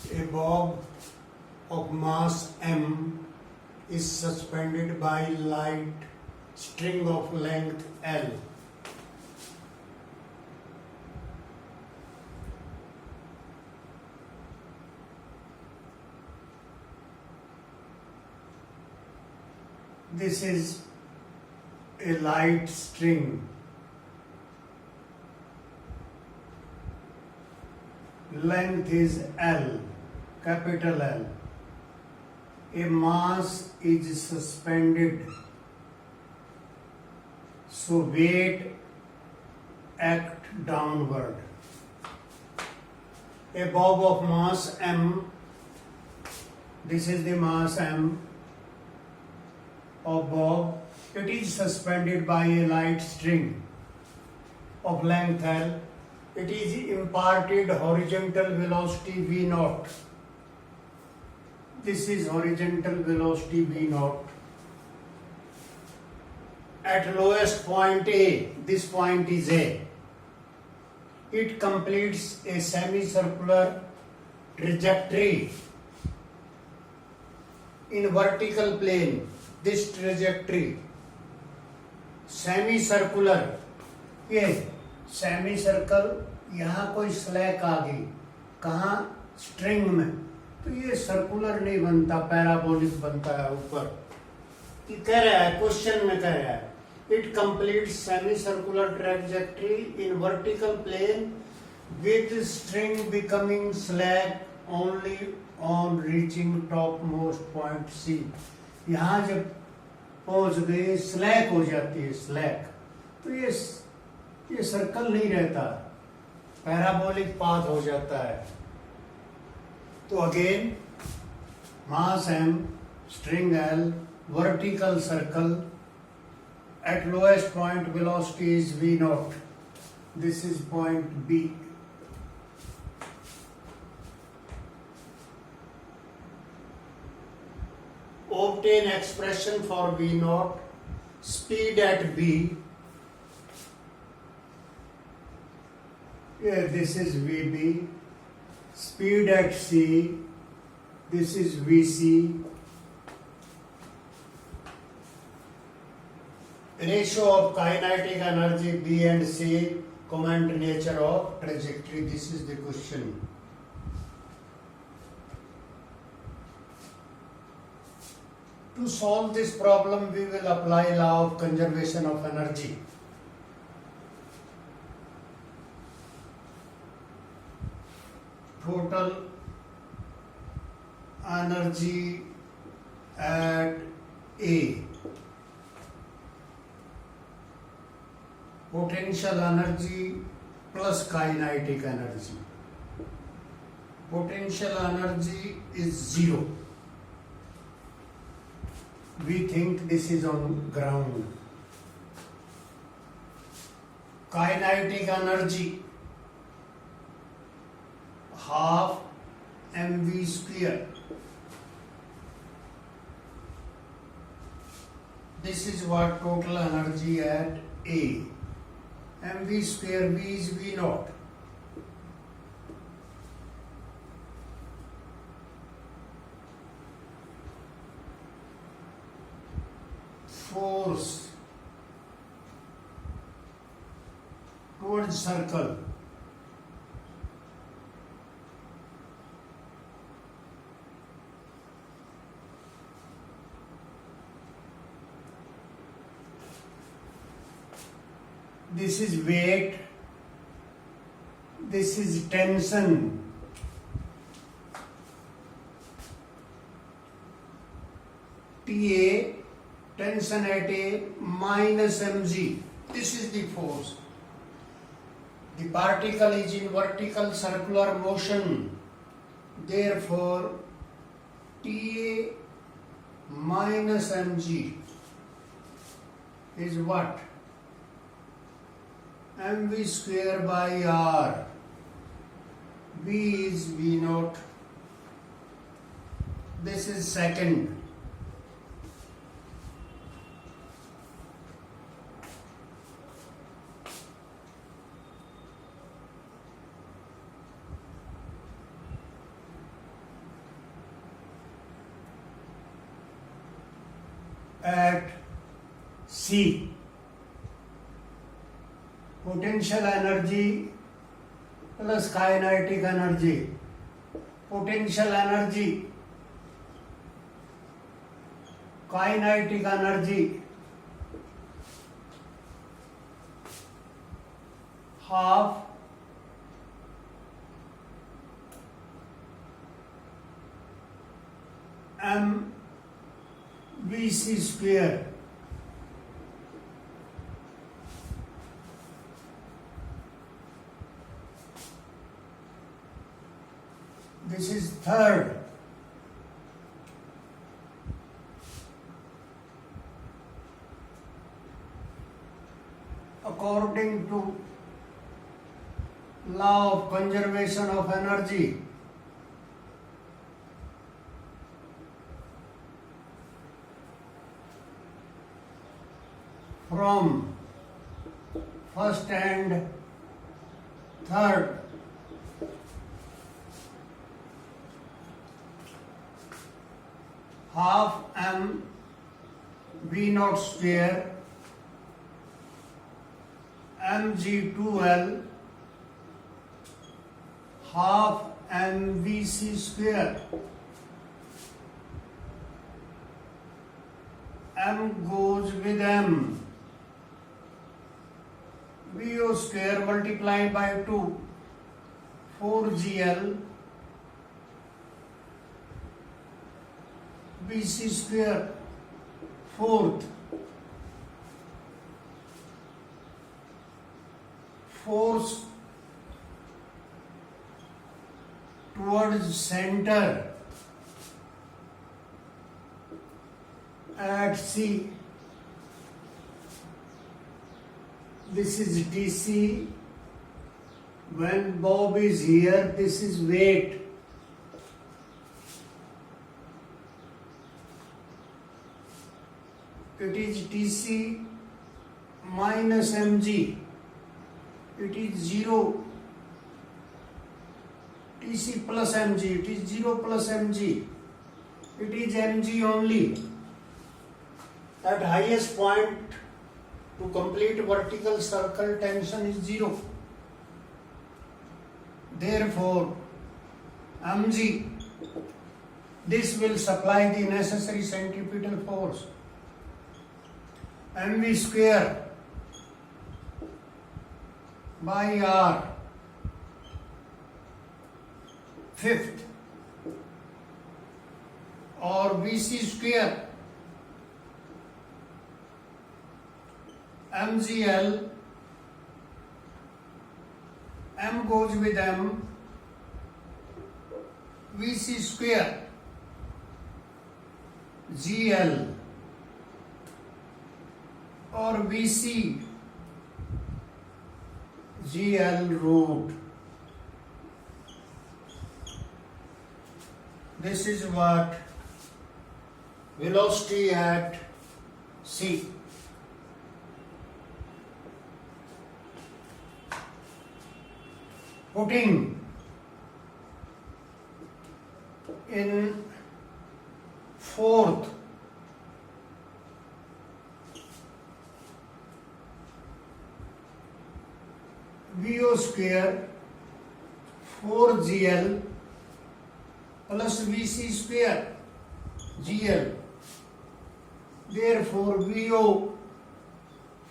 A bob of mass m is suspended by light string of length L. This is a light string. Length is L, capital L. A mass is suspended, so weight act downward. A bob of mass m, this is the mass m of bob, it is suspended by a light string of length L. It is imparted horizontal velocity v naught. This is horizontal velocity v naught. At lowest point A, this point is A. It completes a semicircular trajectory in vertical plane. This trajectory semicircular, ये semicircle, यहाँ कोई slack आ गई, कहाँ string में, तो ये circular नहीं बनता, पैराबोलिक बनता है ऊपर। ये कह रहा है, क्वेश्चन में कह रहा है, it complete semicircular trajectory in vertical plane with string becoming slack only on reaching topmost point C. यहाँ जब पहुंच गए स्लैक हो जाती है, स्लैक, तो ये सर्कल नहीं रहता, पैराबोलिक पाथ हो जाता है। तो again mass m, string L, vertical circle, at lowest point velocity is v naught. This is point B. Obtain expression for v naught, speed at B. Yeah, this is VB, speed at C, this is VC, ratio of kinetic energy B and C, comment nature of trajectory. This is the question. To solve this problem, we will apply law of conservation of energy. Total energy at A, potential energy plus kinetic energy. Potential energy is 0. We think this is on ground. Kinetic energy half mv square. This is what total energy at A. mv square, v is v naught. Force towards circle. This is weight, this is tension. TA, tension at A, minus mg. This is the force. The particle is in vertical circular motion. Therefore, TA minus mg is what? mv square by r. V is v naught. This is second. at C. Potential energy plus kinetic energy. Potential energy, kinetic energy, half mvc square. This is third. According to law of conservation of energy, from first and third half m v naught square mg2l half mvc square. M goes with m. VO square multiplied by 2, 4gl VC square fourth. Force towards center at C. This is DC. When Bob is here, this is weight. It is TC minus mg. It is 0. TC plus mg. It is 0 plus mg. It is mg only. At highest point to complete vertical circle, tension is 0. Therefore, mg, this will supply the necessary centripetal force. mv square by r fifth or vc square mgl, m goes with m, vc square gl or vc gl root. This is what velocity at C. Putting in fourth VO square 4gl plus VC square gl. Therefore, VO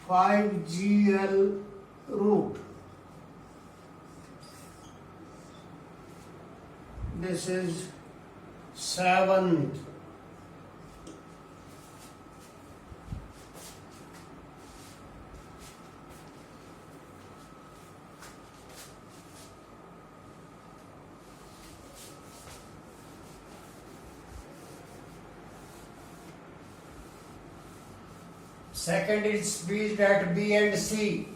5gl root. This is seventh. Second is squeezed at B and C.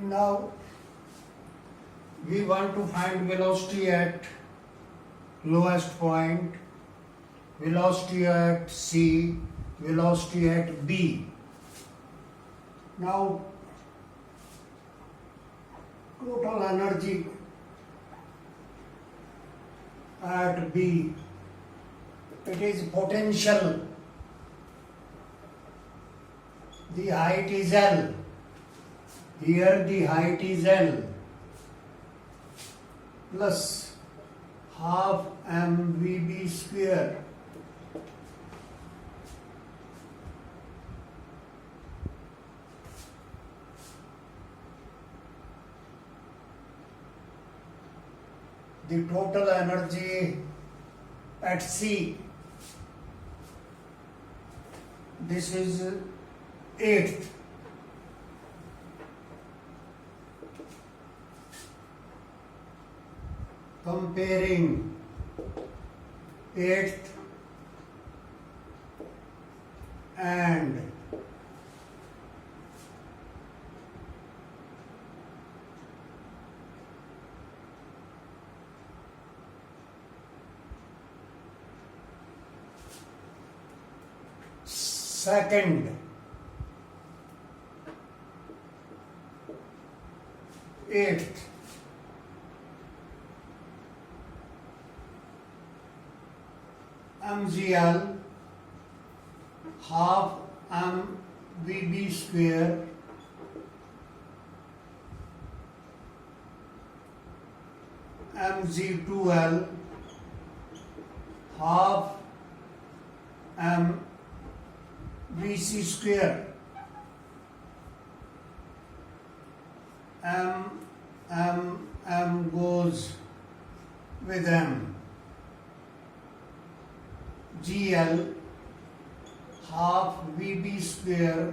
Now we want to find velocity at lowest point, velocity at C, velocity at B. Now total energy at B, it is potential. The height is L. Here the height is L plus half mvb square the total energy at C. This is eighth. Comparing eighth and second, eighth, mgl half mvb square mg2l half mvc square m goes with m. GL half VB square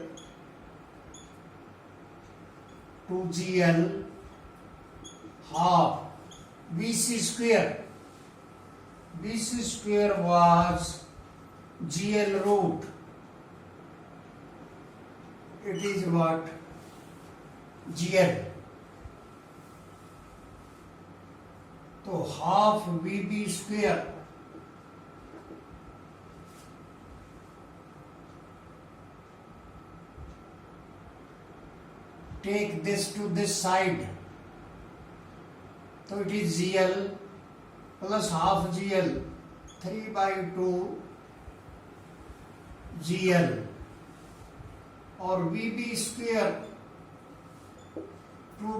to GL half BC square. BC square was GL root. It is what? GL. So half VB square take this to this side. So it is GL plus half GL, 3 by 2 GL, or VB square, 2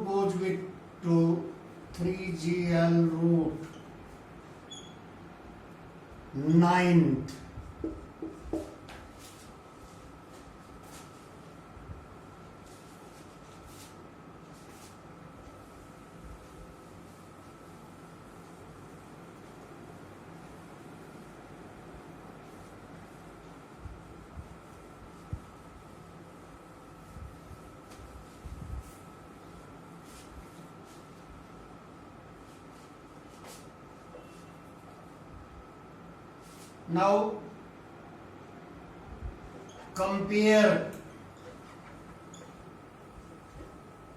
goes with 2, 3 GL root 9th. Now compare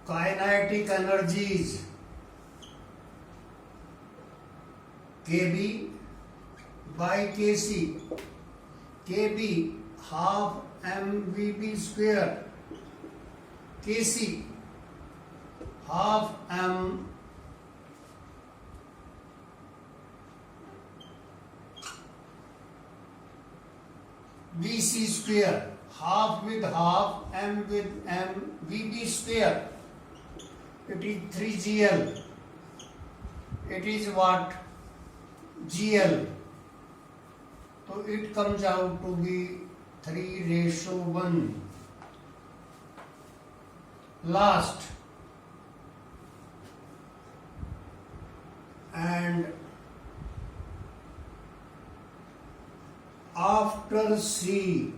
kinetic energies Kb by Kc. Kb half mvb square, Kc half m VC square, half with half, m with m, VB square. It is 3GL. It is what? GL. So it comes out to be 3:1. Last. And after C,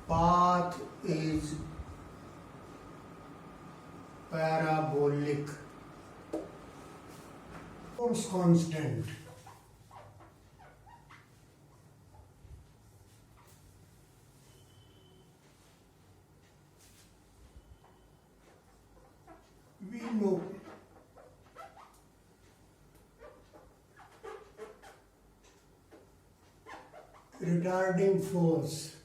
path is parabolic. Force constant. No. Retarding force.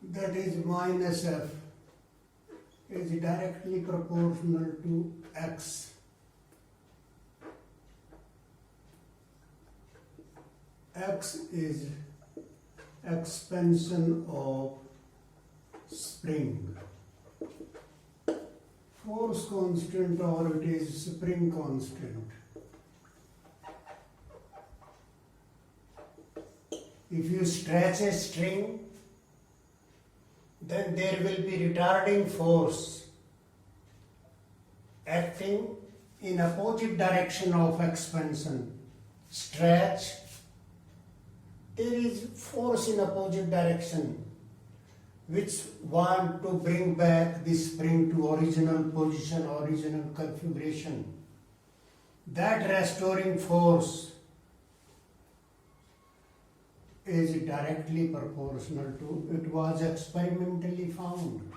That is minus F is directly proportional to X. X is expansion of spring. Force constant, or it is spring constant. If you stretch a string, then there will be retarding force acting in opposite direction of expansion. Stretch, there is force in opposite direction which want to bring back the spring to original position, original configuration. That restoring force is directly proportional to, it was experimentally found.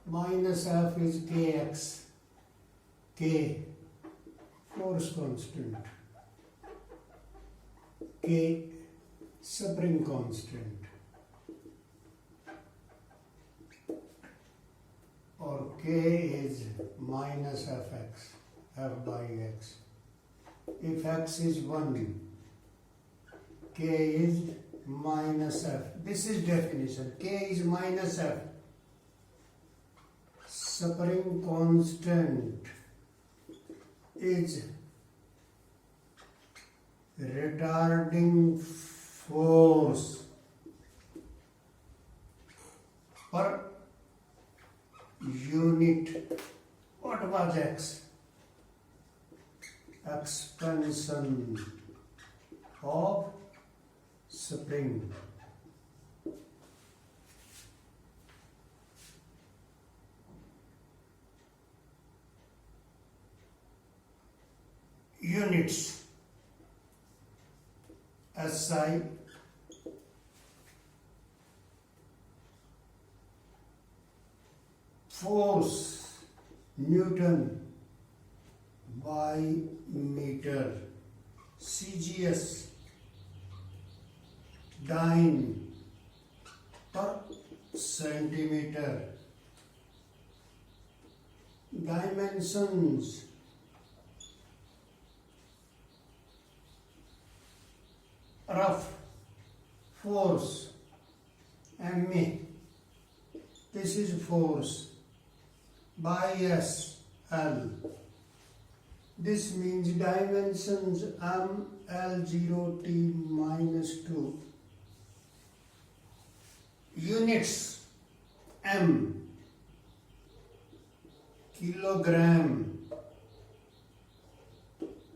Minus F is Kx, K, force constant, K, spring constant, or K is minus Fx, F by x. If x is 1, K is minus F. This is definition. K is minus F. Spring constant is retarding force per unit. What was X? Expansion of spring. Units. SI force Newton by meter. CGS dyne per centimeter. Dimensions rough force MA. This is force by S L. This means dimensions M L0T minus 2. Units M kilogram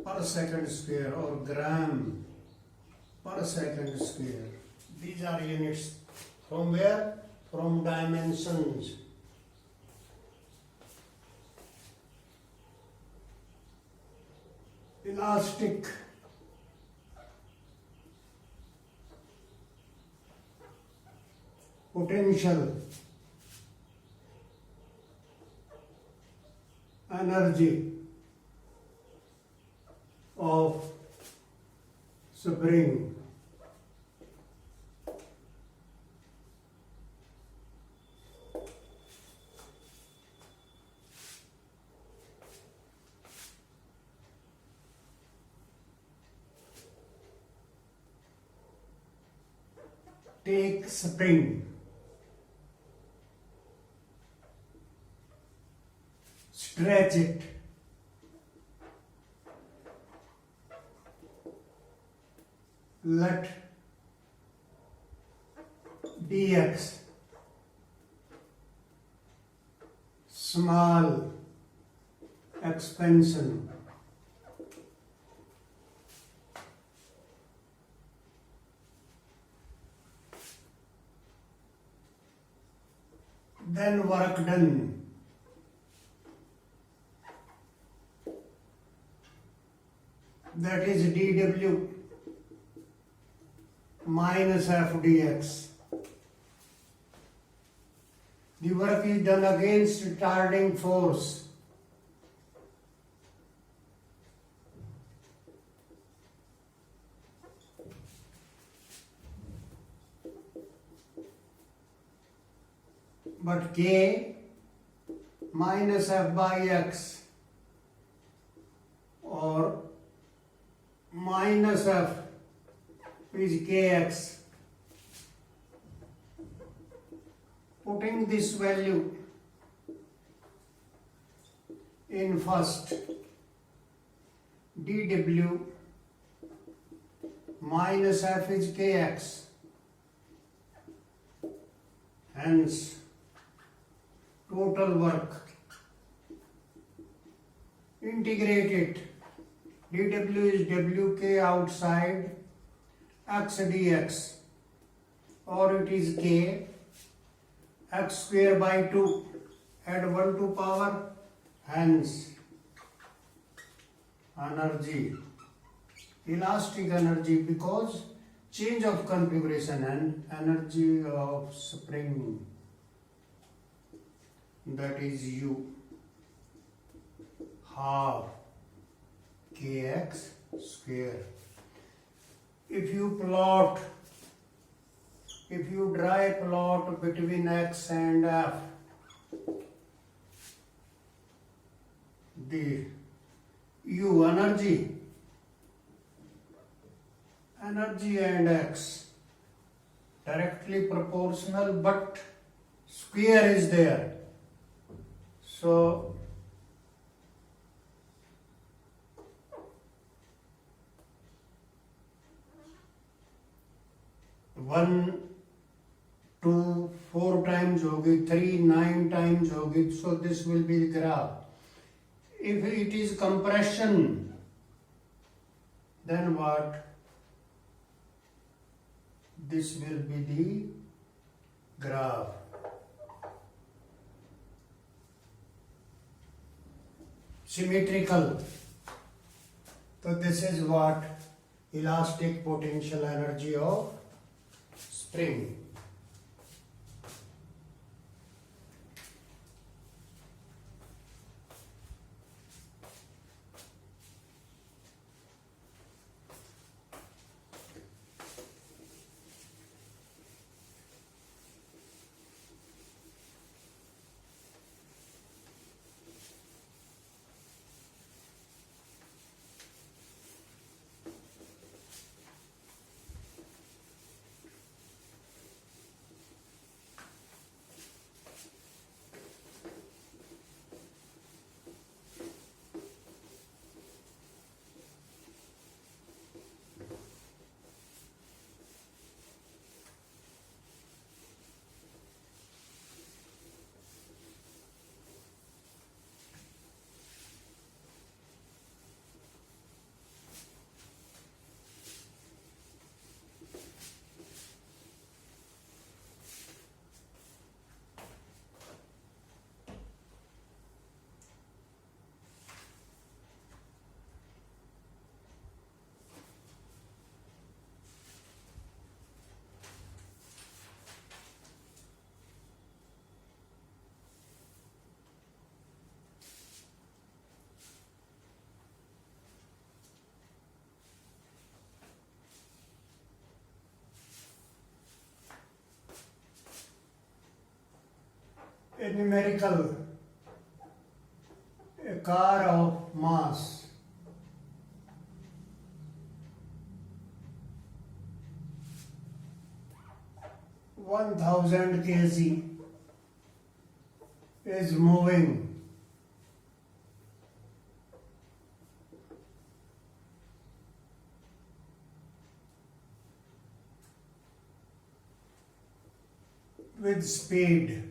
per second square or gram per second square. These are units. From where? From dimensions. Elastic potential energy of spring. Take spring, stretch it, let dx small expansion then work done. That is dw minus f dx. The work is done against retarding force. But K minus F by X or minus F is Kx. Putting this value in first, dW minus F is Kx. Hence, total work. Integrate it. dW is Wk outside x dx, or it is K x square by 2. Add 1 to power. Hence, energy, elastic energy, because change of configuration, and energy of spring, that is U, half Kx square. If you draw a plot between X and F, the U, energy and X directly proportional, but square is there. So one 2 4 times होगी, 3 9 times होगी. So this will be the graph. If it is compression, then what? This will be the graph. Symmetrical. So this is what? Elastic potential energy of spring. A numerical, a car of mass 1000 kg is moving with speed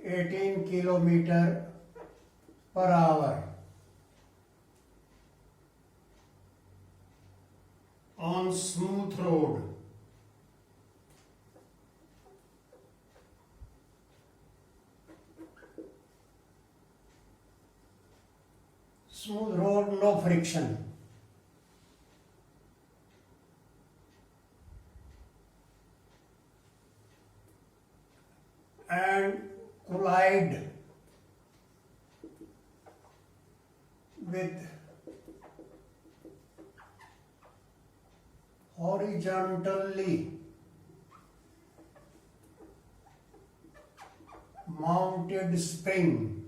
18 kilometer per hour on smooth road. Smooth road, no friction. and collide with horizontally mounted spring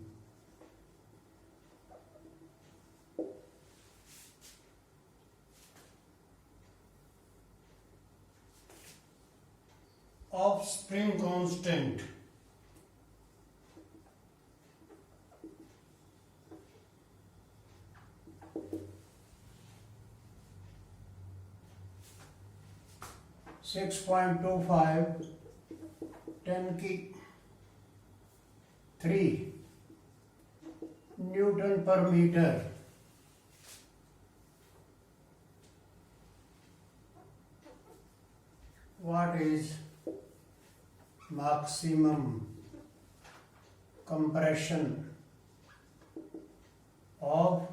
of spring constant 6.25 10 की 3 Newton per meter. What is maximum compression of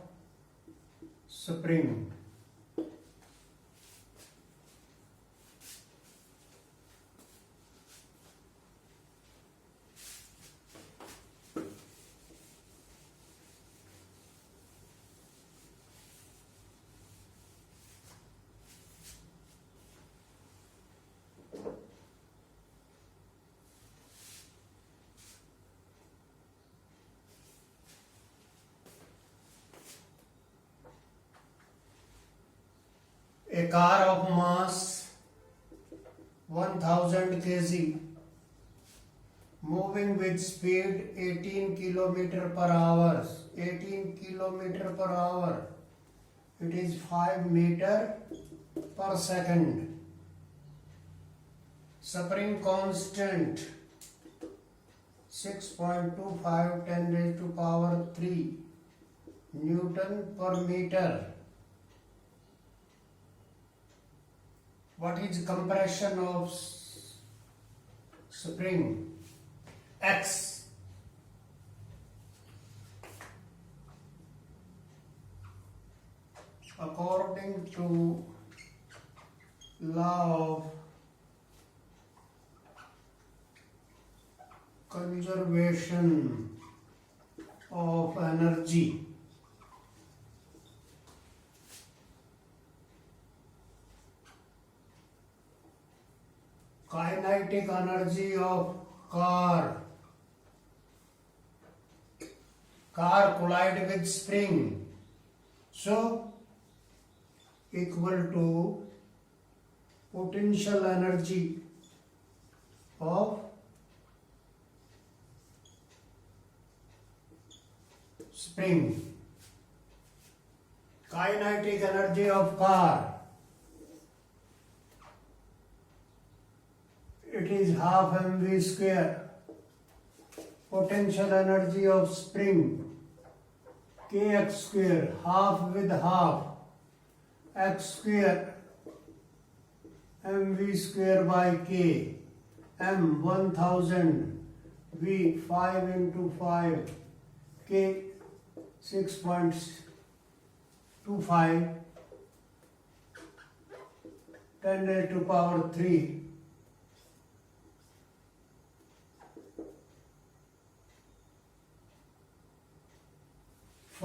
spring? A car of mass 1000 kg moving with speed 18 km per hour. 18 km per hour. It is 5 meter per second. Spring constant 6.25 10 raised to power 3 Newton per meter. What is compression of spring? X. According to law of conservation of energy, kinetic energy of car collide with spring, so equal to potential energy of spring. Kinetic energy of car, it is half mv square. Potential energy of spring, kx square, half with half, x square mv square by k, m 1000, v 5 into 5, k 6.25, 10 raised to power 3.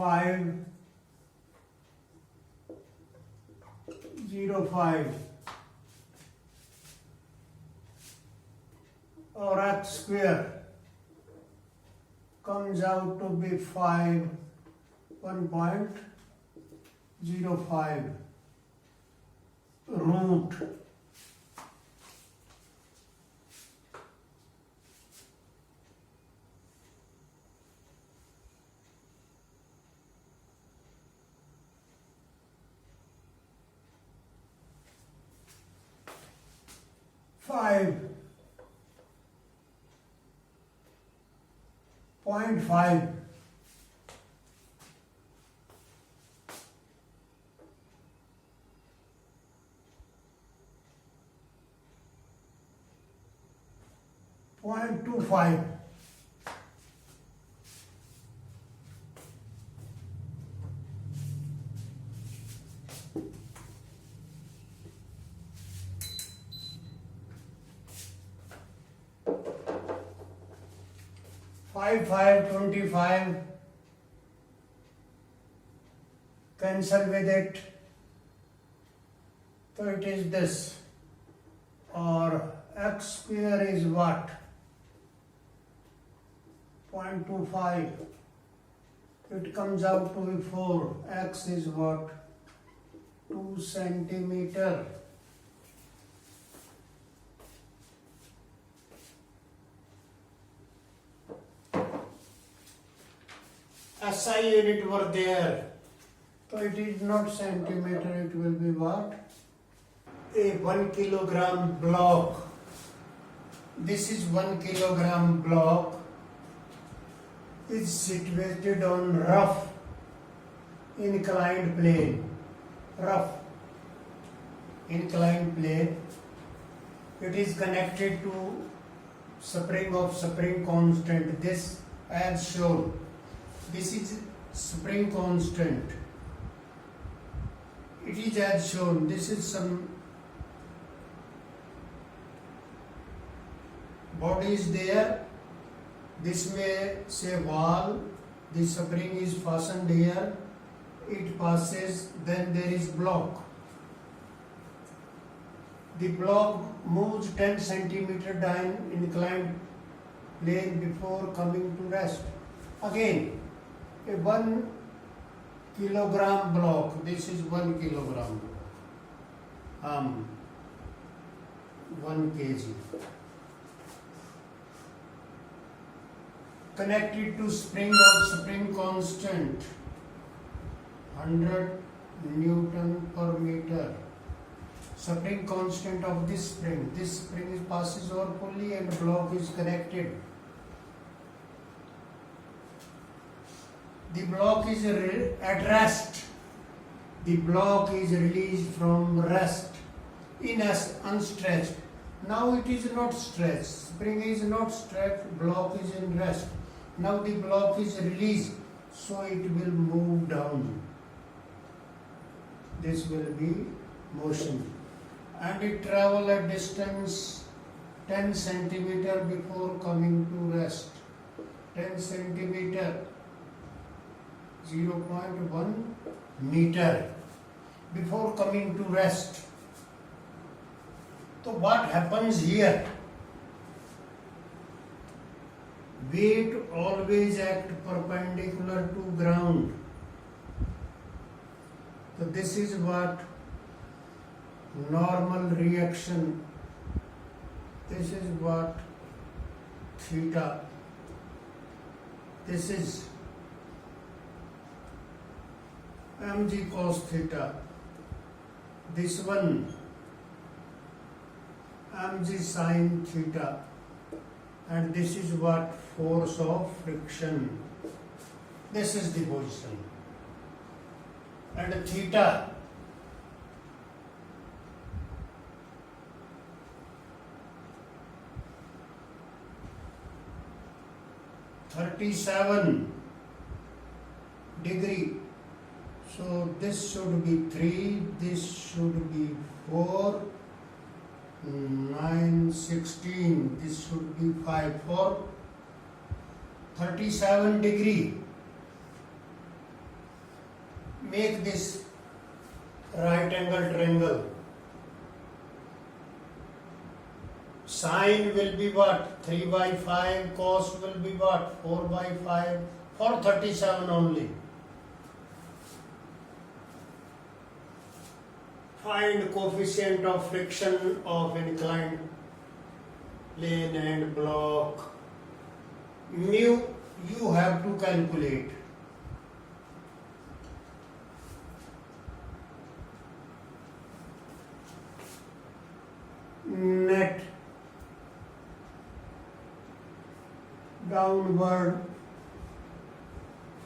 505 or x square comes out to be 1.05 root 5.5 0.25 0.25 5, 5, 25. Cancel with it. So it is this. Or x square is what? 0.25. It comes out to be 4. X is what? 2 centimeter. SI unit were there. So it is not centimeter, it will be what? A 1 kilogram block. This is 1 kilogram block. Is situated on rough inclined plane. Rough inclined plane. It is connected to spring of spring constant. This as shown. This is spring constant. It is as shown. This is some body is there. This may say wall. The spring is fastened here. It passes. Then there is block. The block moves 10 centimeter down inclined plane before coming to rest. Again, a 1 kilogram block. This is 1 kilogram. 1 kg. Connected to spring of spring constant. 100 Newton per meter. Spring constant of this spring. This spring passes over pulley and block is connected. The block is at rest. The block is released from rest in as unstretched. Now it is not stretched. Spring is not stretched. Block is in rest. Now the block is released, so it will move down. This will be motion. And it travel a distance 10 centimeter before coming to rest. 10 centimeter. 0.1 meter before coming to rest. So what happens here? Weight always act perpendicular to ground. So this is what normal reaction. This is what theta. This is mg cos theta. This one mg sin theta. And this is what force of friction. This is the position. And theta (37°). So this should be 3, this should be 4, 9, 16, this should be 5 for 37°. Make this right angle triangle. Sine will be what? 3 by 5. Cos will be what? 4 by 5. For 37 only. Find coefficient of friction of inclined plane and block. Mu you have to calculate. Net downward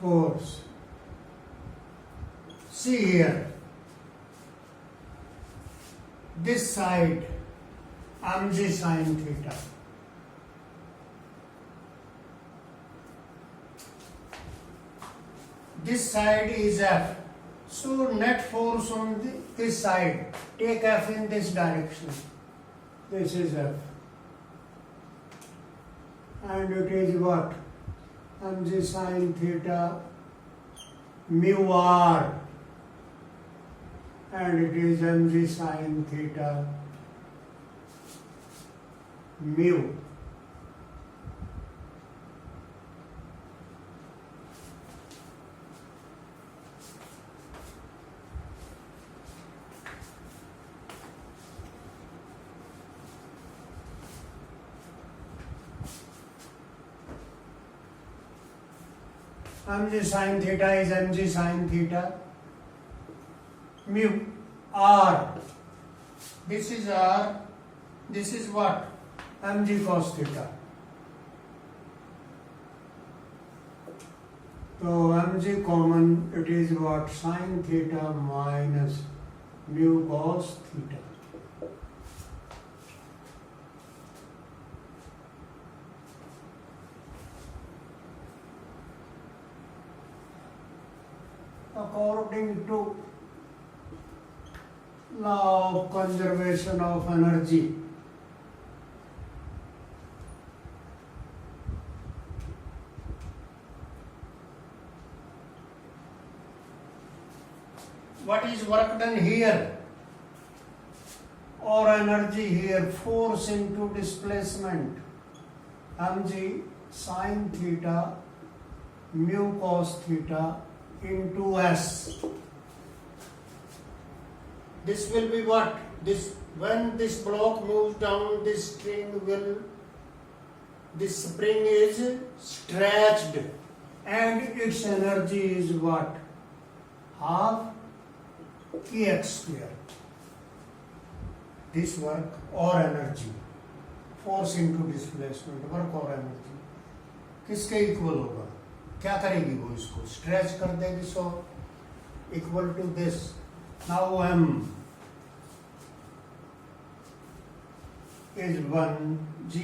force. See here. This side mg sin theta. This side is F. So net force on this side. Take F in this direction. This is F. And it is what? mg sin theta mu r, and it is mg sin theta mu. mg sin theta is mg sin theta mu r. This is r. This is what? mg cos theta. So mg common, it is what? Sin theta minus mu cos theta. According to law of conservation of energy, what is work done here or energy here? Force into displacement, mg sin theta mu cos theta into s. This will be what? This, when this block moves down, this spring is stretched, and its energy is what? Half kx square. This work or energy, force into displacement, work or energy, किसके equal होगा? क्या करेगी वो? इसको stretch कर देगी. So equal to this. Now m is 1, g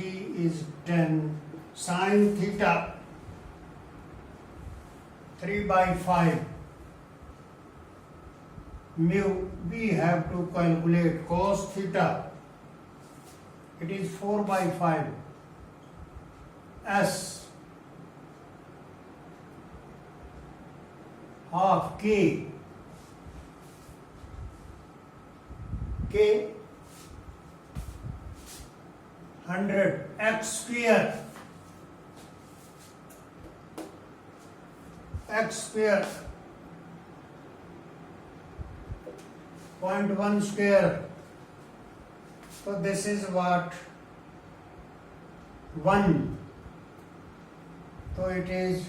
is 10, sin theta 3/5 mu. We have to calculate cos theta. It is 4/5 s half k 100 x square 0.1 square. So this is what? 1. So it is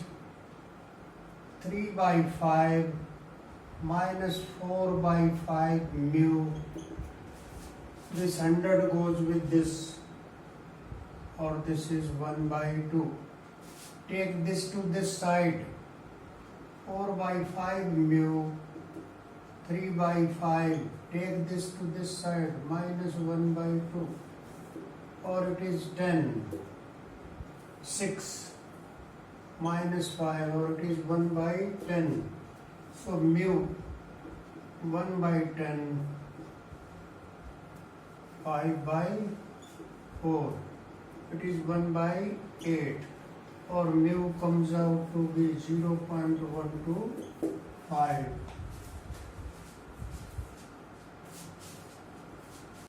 3/5 minus 4/5 mu. This 100 goes with this, or this is 1/2. Take this to this side. 4/5 mu, 3/5. Take this to this side, minus 1/2. Or it is 10. 6 minus 5, or it is 1/10. So mu 1/10, 5/4. It is 1/8, or mu comes out to be 0.125.